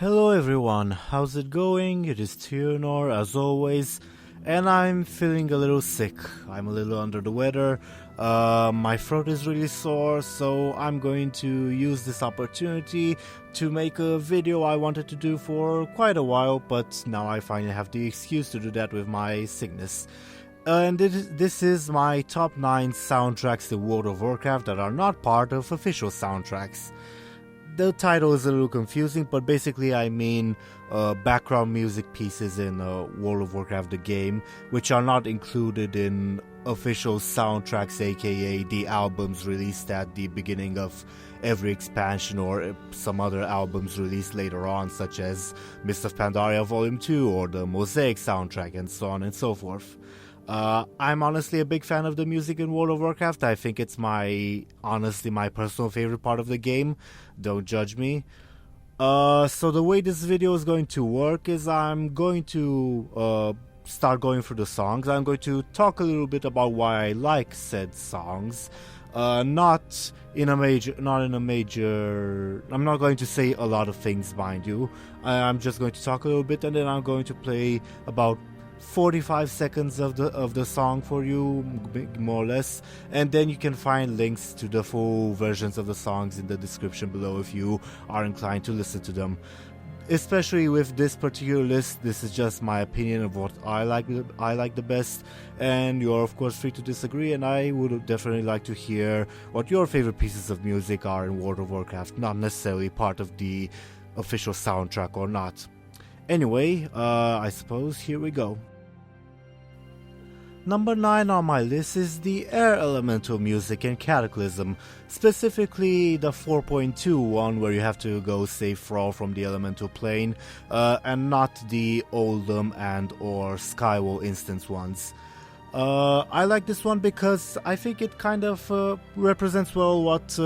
Hello everyone, how's it going? It is Theonor as always, and I'm feeling a little sick. I'm a little under the weather. My throat is really sore, so I'm going to use this opportunity to make a video I wanted to do for quite a while, but now I finally have the excuse to do that with my sickness. And this is my top 9 soundtracks to World of Warcraft that are not part of official soundtracks. The title is a little confusing, but basically I mean background music pieces in World of Warcraft the game, which are not included in official soundtracks, aka the albums released at the beginning of every expansion or some other albums released later on, such as Mist of Pandaria Volume 2 or the Mosaic soundtrack and so on and so forth. I'm honestly a big fan of the music in World of Warcraft. I think it's honestly my personal favorite part of the game. Don't judge me. So the way this video is going to work is I'm going to start going through the songs. I'm going to talk a little bit about why I like said songs. Not in a major. I'm not going to say a lot of things, mind you. I'm just going to talk a little bit, and then I'm going to play about 45 seconds of the song for you, more or less, and then you can find links to the full versions of the songs in the description below if you are inclined to listen to them. Especially with this particular list, this is just my opinion of what I like the best, and you're of course free to disagree, and I would definitely like to hear what your favorite pieces of music are in World of Warcraft, not necessarily part of the official soundtrack or not. Anyway, I suppose here we go. Number 9 on my list is the air elemental music in Cataclysm, specifically the 4.2 one where you have to go save Thrall from the elemental plane, and not the Oldham and or Skywall instance ones. I like this one because I think it kind of represents well what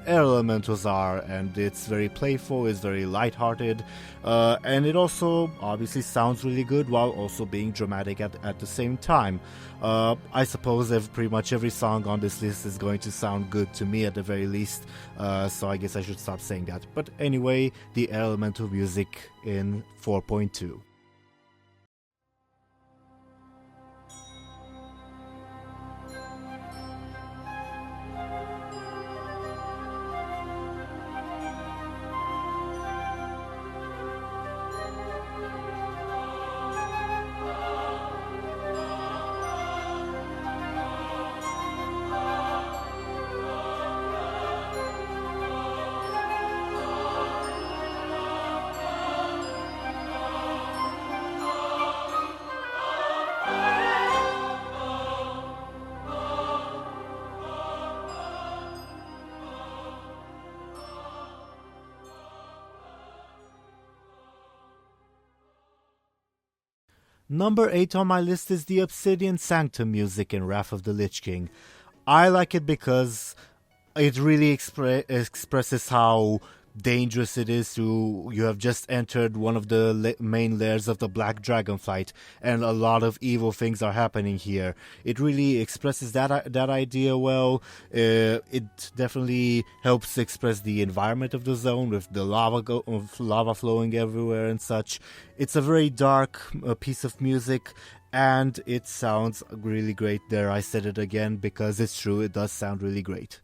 air elementals are, and it's very playful, it's very lighthearted, and it also obviously sounds really good while also being dramatic at the same time. I suppose pretty much every song on this list is going to sound good to me at the very least, so I guess I should stop saying that. But anyway, the air elemental music in 4.2. Number 8 on my list is the Obsidian Sanctum music in Wrath of the Lich King. I like it because it really expresses how dangerous it is you have just entered one of the main layers of the Black Dragonflight, and a lot of evil things are happening here. It really expresses that idea well. It definitely helps express the environment of the zone with the lava flowing everywhere and such. It's a very dark piece of music, and it sounds really great. There, I said it again because it's true, it does sound really great.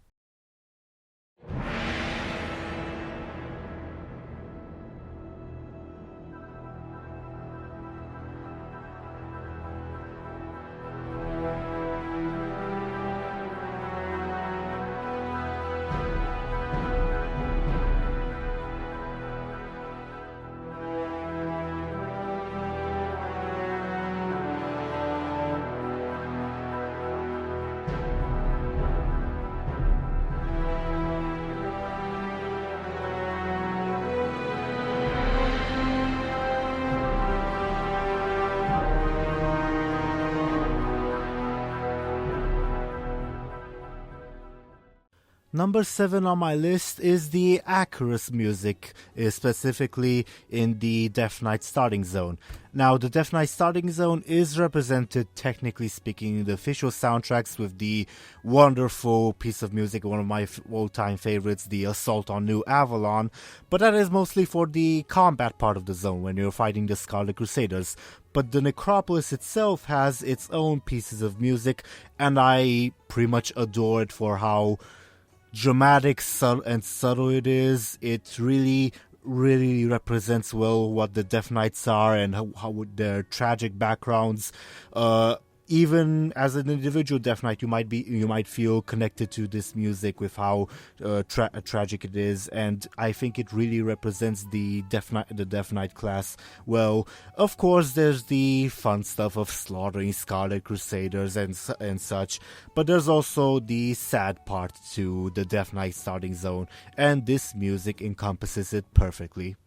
Number 7 on my list is the Acherus music, specifically in the Death Knight starting zone. Now, the Death Knight starting zone is represented, technically speaking, in the official soundtracks with the wonderful piece of music, one of my all-time favorites, the Assault on New Avalon, but that is mostly for the combat part of the zone, when you're fighting the Scarlet Crusaders. But the Necropolis itself has its own pieces of music, and I pretty much adore it for how dramatic and subtle it is. It really represents well what the Death Knights are and how their tragic backgrounds. Even as an individual Death Knight, you might feel connected to this music with how tragic it is, and I think it really represents the Death Knight class well. Of course, there's the fun stuff of slaughtering Scarlet Crusaders and such, but there's also the sad part to the Death Knight starting zone, and this music encompasses it perfectly.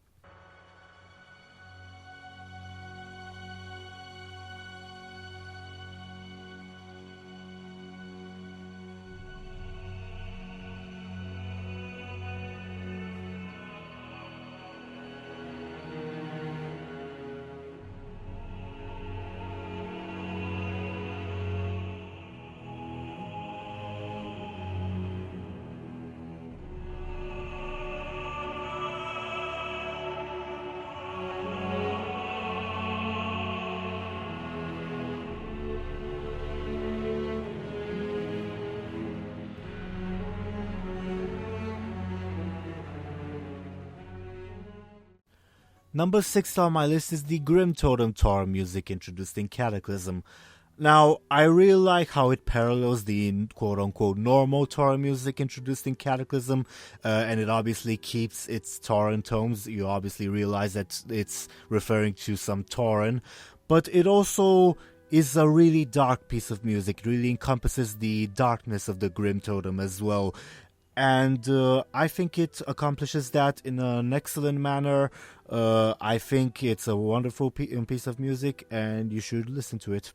Number 6 on my list is the Grim Totem Tor music introduced in Cataclysm. Now, I really like how it parallels the quote-unquote normal Tauren music introduced in Cataclysm, and it obviously keeps its Tauren tones. You obviously realize that it's referring to some Tauren, but it also is a really dark piece of music. It really encompasses the darkness of the Grim Totem as well. And I think it accomplishes that in an excellent manner. I think it's a wonderful piece of music, and you should listen to it.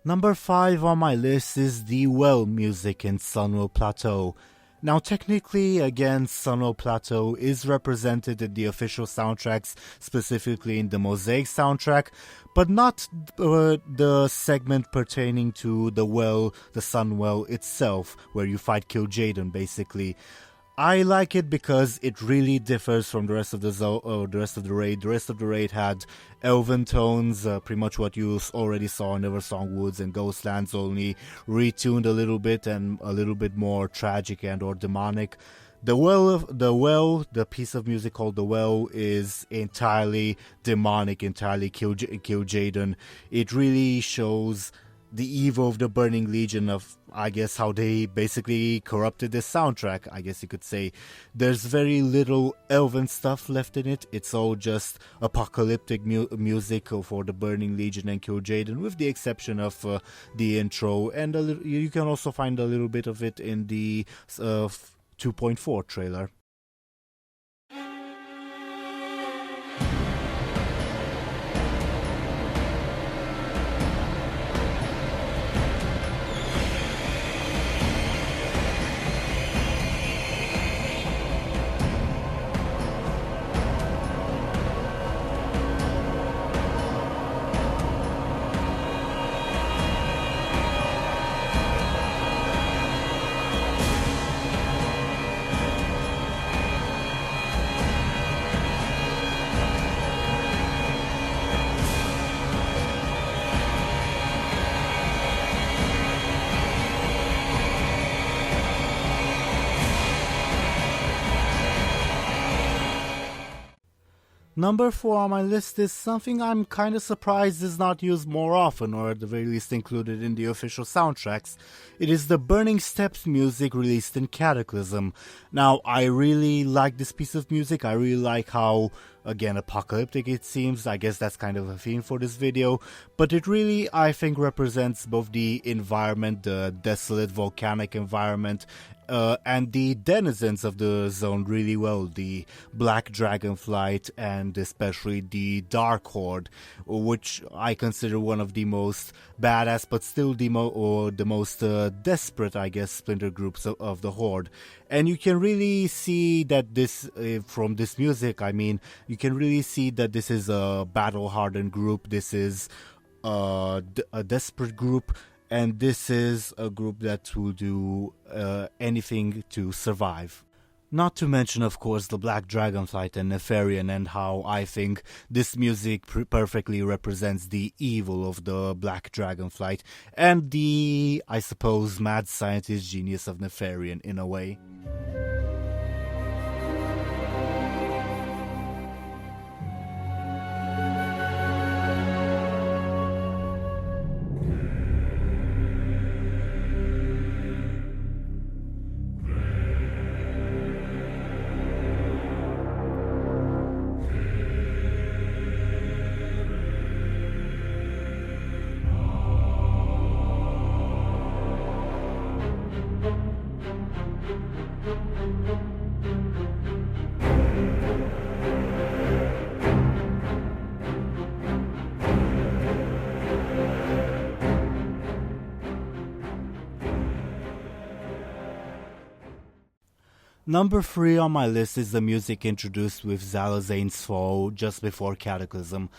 Number 5 on my list is the WoW music in Sunwell Plateau. Now, technically, again, Sunwell Plateau is represented in the official soundtracks, specifically in the Mosaic soundtrack, but not the segment pertaining to the Sunwell itself, where you fight Kil'jaeden, basically. I like it because it really differs from the rest of the raid. The rest of the raid had elven tones, pretty much what you already saw in Eversong Woods and Ghostlands, only retuned a little bit and a little bit more tragic and or demonic. The piece of music called The Well is entirely demonic, entirely Kil'jaeden. It really shows the evil of the Burning Legion, of, I guess, how they basically corrupted this soundtrack, I guess you could say. There's very little elven stuff left in it. It's all just apocalyptic music for the Burning Legion and Kil'jaeden, with the exception of the intro, and you can also find a little bit of it in the 2.4 trailer. Number 4 on my list is something I'm kinda surprised is not used more often, or at the very least included in the official soundtracks. It is the Burning Steps music released in Cataclysm. Now, I really like this piece of music. I really like how, again, apocalyptic it seems. I guess that's kind of a theme for this video. But it really, I think, represents both the environment, the desolate volcanic environment, and the denizens of the zone really well. The Black Dragonflight and especially the Dark Horde, which I consider one of the most badass but still the most desperate, I guess, splinter groups of the Horde. And you can really see that this, from this music, I mean, you can really see that this is a battle-hardened group. This is a desperate group. And this is a group that will do anything to survive. Not to mention, of course, the Black Dragonflight and Nefarian, and how I think this music perfectly represents the evil of the Black Dragonflight and the, I suppose, mad scientist genius of Nefarian in a way. Number 3 on my list is the music introduced with Zalazane's Fall just before Cataclysm.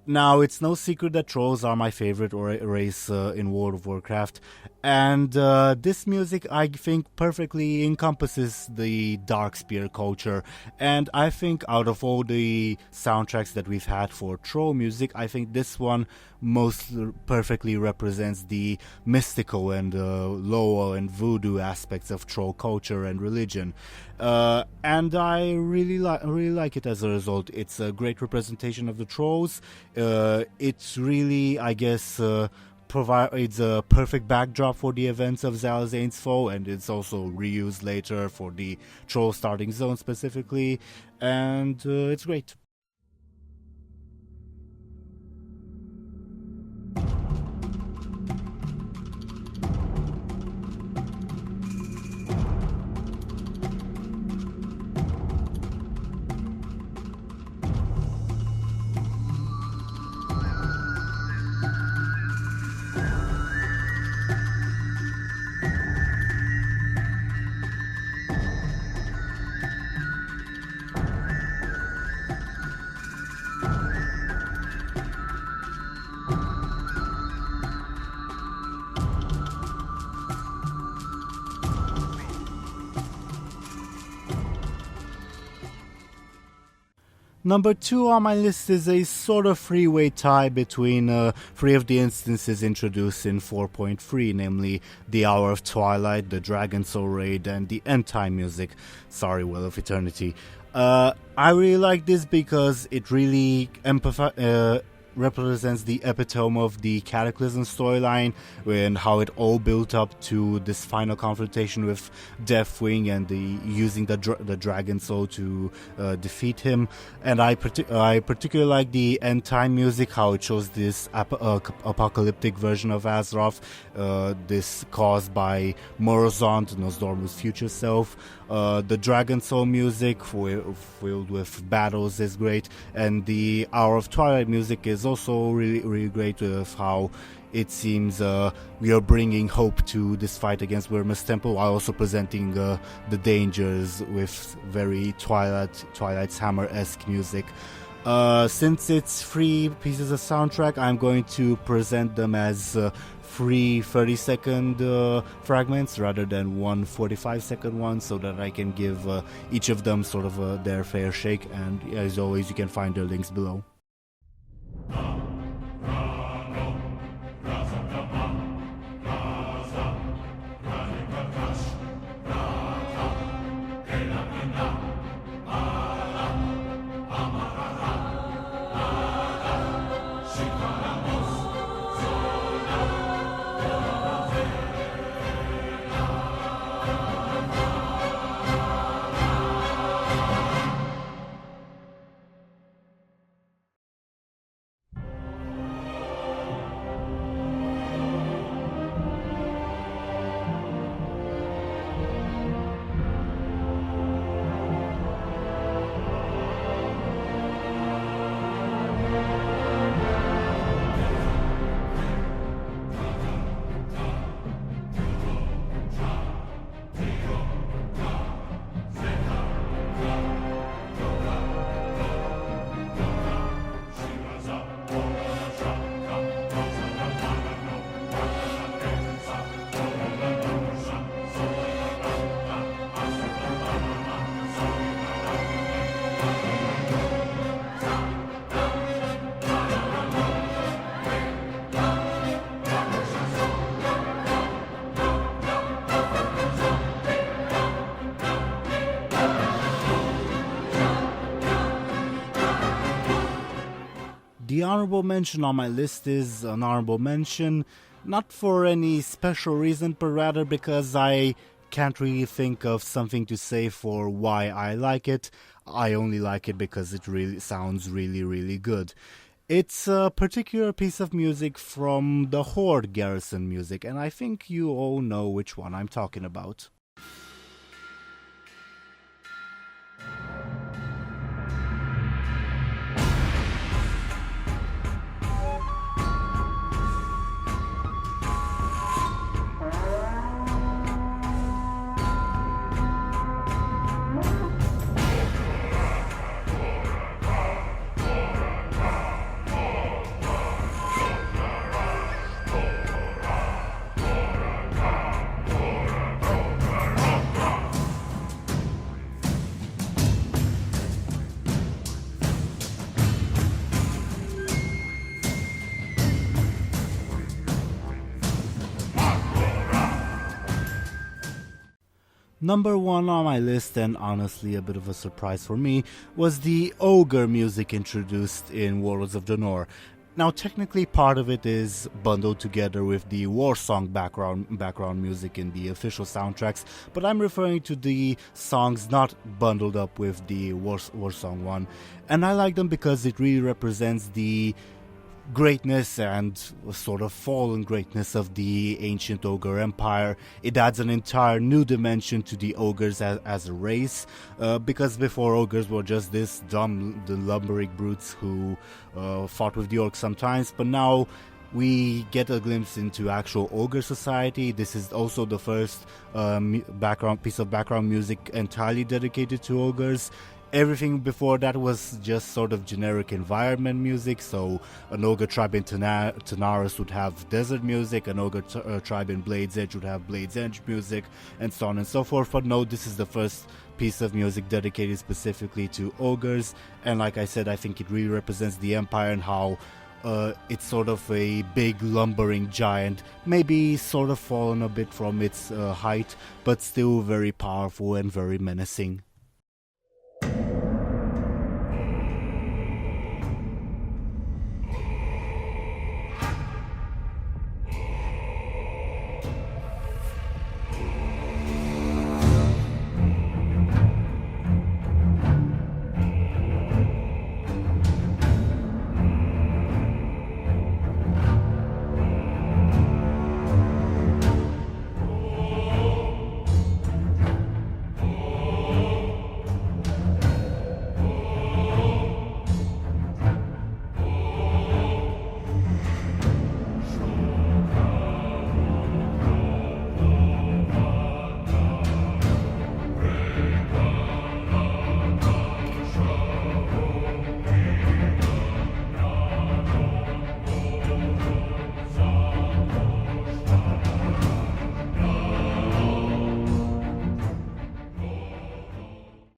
Now, it's no secret that trolls are my favorite race in World of Warcraft, and this music, I think, perfectly encompasses the Darkspear culture. And I think out of all the soundtracks that we've had for troll music, I think this one most perfectly represents the mystical and lore and voodoo aspects of troll culture and religion. And I really like it as a result. It's a great representation of the trolls. It's really, I guess, provides a perfect backdrop for the events of Zalazane's Fall, and it's also reused later for the troll starting zone specifically, and it's great. Number 2 on my list is a sort of freeway tie between 3 of the instances introduced in 4.3, namely the Hour of Twilight, the Dragon Soul Raid, and the End Time music. Sorry, Well of Eternity. I really like this because it really represents the epitome of the Cataclysm storyline and how it all built up to this final confrontation with Deathwing and using the Dragon Soul to defeat him. And I particularly like the End Time music, how it shows this apocalyptic version of Azeroth, this caused by Morozond, Nosdormu's future self. The Dragon Soul music filled with battles is great, and the Hour of Twilight music is also really great with how it seems we are bringing hope to this fight against Wyrm's Temple, while also presenting the dangers with very Twilight's Hammer-esque music. Since it's 3 pieces of soundtrack, I'm going to present them as 3 30-second fragments rather than one 45-second one, so that I can give each of them sort of their fair shake, and as always you can find their links below. The honorable mention on my list is an honorable mention, not for any special reason, but rather because I can't really think of something to say for why I like it. I only like it because it really sounds really, really good. It's a particular piece of music from the Horde Garrison music, and I think you all know which one I'm talking about. Number one on my list, and honestly a bit of a surprise for me, was the ogre music introduced in Warlords of Draenor. Now, technically, part of it is bundled together with the war song background music in the official soundtracks, but I'm referring to the songs not bundled up with the war song one, and I like them because it really represents the greatness and sort of fallen greatness of the ancient ogre empire. It adds an entire new dimension to the ogres as a race, because before ogres were just this dumb, the lumbering brutes who fought with the orcs sometimes, but now we get a glimpse into actual ogre society. This is also the first piece of background music entirely dedicated to ogres. Everything before that was just sort of generic environment music, so an ogre tribe in Tanaris would have desert music, an ogre tribe in Blade's Edge would have Blade's Edge music, and so on and so forth. But no, this is the first piece of music dedicated specifically to ogres, and like I said, I think it really represents the Empire and how it's sort of a big lumbering giant, maybe sort of fallen a bit from its height, but still very powerful and very menacing.